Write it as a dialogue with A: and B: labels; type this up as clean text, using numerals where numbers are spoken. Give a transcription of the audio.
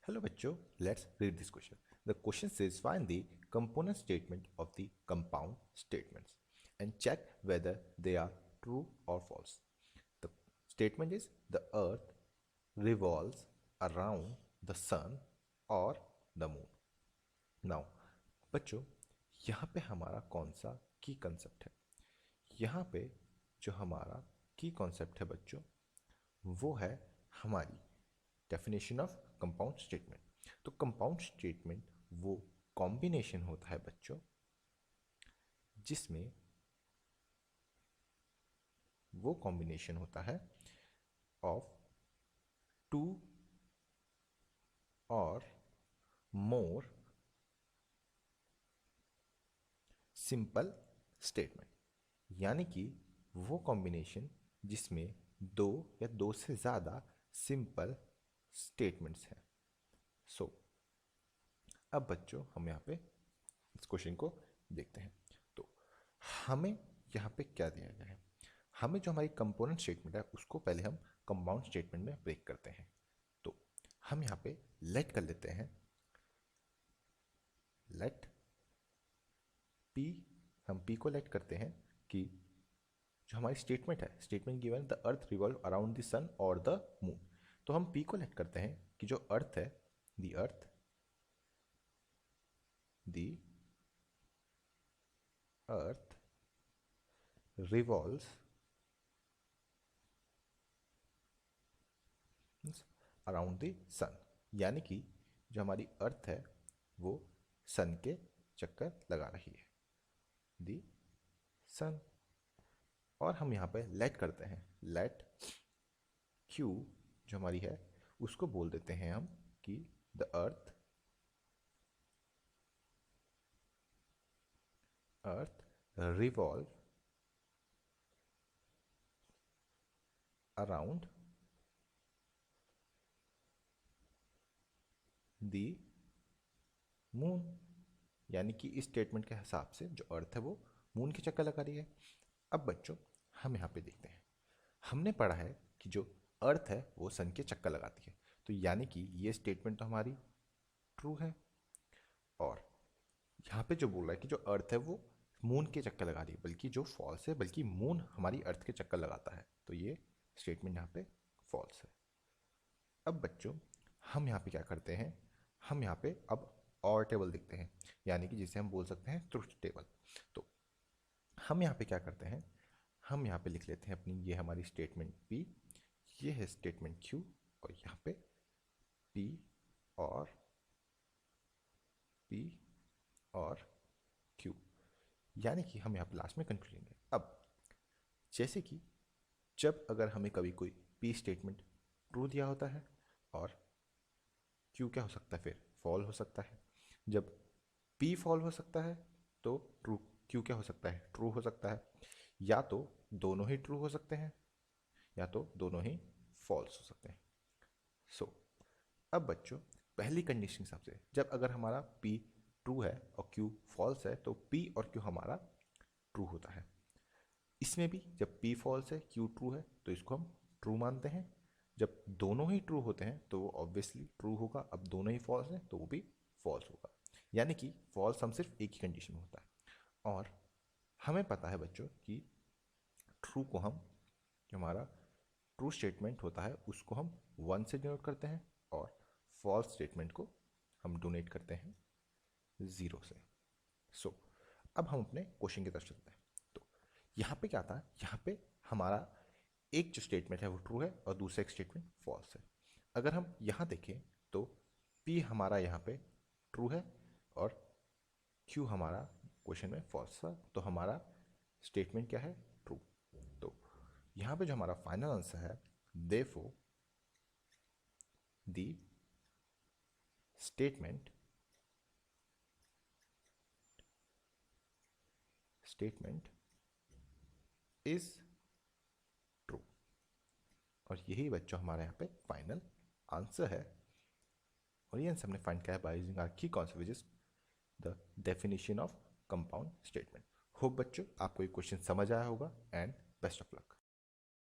A: Hello बच्चों, let's read this question. The question says find the component statement of the compound statements and check whether they are true or false. The statement is the earth revolves around the sun or the moon. Now बच्चों, यहाँ पे हमारा कौन सा की concept है? यहाँ पे जो हमारा की कॉन्सेप्ट है बच्चों, वो है हमारी डेफिनेशन ऑफ कंपाउंड स्टेटमेंट. तो कंपाउंड स्टेटमेंट वो कॉम्बिनेशन होता है बच्चों जिसमें वो कॉम्बिनेशन होता है ऑफ टू और मोर सिंपल स्टेटमेंट, यानी कि वो कॉम्बिनेशन जिसमें दो या दो से ज़्यादा सिंपल स्टेटमेंट्स हैं. सो अब बच्चों हम यहाँ पे इस क्वेश्चन को देखते हैं. तो हमें यहाँ पे क्या दिया गया है? हमें जो हमारी कंपोनेंट स्टेटमेंट है उसको पहले हम कंपाउंड स्टेटमेंट में ब्रेक करते हैं. तो हम यहाँ पे लेट कर लेते हैं, लेट पी. हम पी को लेट करते हैं कि जो हमारी स्टेटमेंट है, statement given the earth revolve around the sun और द मून. तो हम पी को लेट करते हैं कि जो अर्थ है, the earth revolves around the sun, यानी कि जो हमारी अर्थ है वो सन के चक्कर लगा रही है, द सन. और हम यहाँ पे लेट करते हैं, लेट क्यू जो हमारी है उसको बोल देते हैं हम कि the earth revolve around the moon, यानी कि इस स्टेटमेंट के हिसाब से जो अर्थ है वो मून के चक्कर लगा रही है. अब बच्चों हम यहाँ पे देखते हैं, हमने पढ़ा है कि जो अर्थ है वो सन के चक्कर लगाती है, तो यानी कि ये स्टेटमेंट तो हमारी ट्रू है. और यहाँ पे जो बोल रहा है कि जो अर्थ है वो मून के चक्कर लगा रही है, बल्कि जो फॉल्स है, बल्कि मून हमारी अर्थ के चक्कर लगाता है, तो ये स्टेटमेंट यहाँ पे फॉल्स है. अब बच्चों हम यहाँ पे क्या करते हैं, हम यहाँ पे अब और टेबल देखते हैं, यानी कि जिसे हम बोल सकते हैं ट्रुथ टेबल. तो हम यहाँ पे क्या करते हैं, हम यहाँ पे लिख लेते हैं अपनी, ये हमारी स्टेटमेंट P, ये है स्टेटमेंट Q, और यहाँ पे P और Q, यानी कि हम यहाँ पे लास्ट में कंक्लूजन है. अब जैसे कि जब अगर हमें कभी कोई P स्टेटमेंट ट्रू दिया होता है और Q क्या हो सकता है, फिर फॉल हो सकता है. जब P फॉल हो सकता है तो ट्रू Q क्या हो सकता है, ट्रू हो सकता है. या तो दोनों ही ट्रू हो सकते हैं या तो दोनों ही फॉल्स हो सकते हैं. सो अब बच्चों पहली कंडीशन के हिसाब से जब अगर हमारा P ट्रू है और Q फॉल्स है तो P और Q हमारा ट्रू होता है. इसमें भी जब P फॉल्स है Q ट्रू है तो इसको हम ट्रू मानते हैं. जब दोनों ही ट्रू होते हैं तो वो ऑब्वियसली ट्रू होगा. अब दोनों ही फॉल्स हैं तो वो भी फॉल्स होगा, यानी कि फॉल्स हम सिर्फ एक ही कंडीशन में होता है. और हमें पता है बच्चों कि ट्रू को हम, जो हमारा ट्रू स्टेटमेंट होता है उसको हम 1 से डिनोट करते हैं और फॉल्स स्टेटमेंट को हम डोनेट करते हैं 0 से. सो अब हम अपने क्वेश्चन की तरफ चलते हैं. तो यहाँ पे क्या था, यहाँ पे हमारा एक जो स्टेटमेंट है वो ट्रू है और दूसरा एक स्टेटमेंट फॉल्स है. अगर हम यहाँ देखें तो P हमारा यहाँ पे ट्रू है और Q हमारा क्वेश्चन में फॉल्स था, तो हमारा स्टेटमेंट क्या है, ट्रू. तो यहाँ पे जो हमारा फाइनल आंसर है, therefore the statement is true. और यही बच्चों हमारे यहाँ पे फाइनल आंसर है. और ये आंसर हमने फाइंड किया है बाय यूजिंग आवर की concept which is the definition of compound statement. Hope बच्चों आपको ये क्वेश्चन समझ आया होगा एंड बेस्ट ऑफ लक.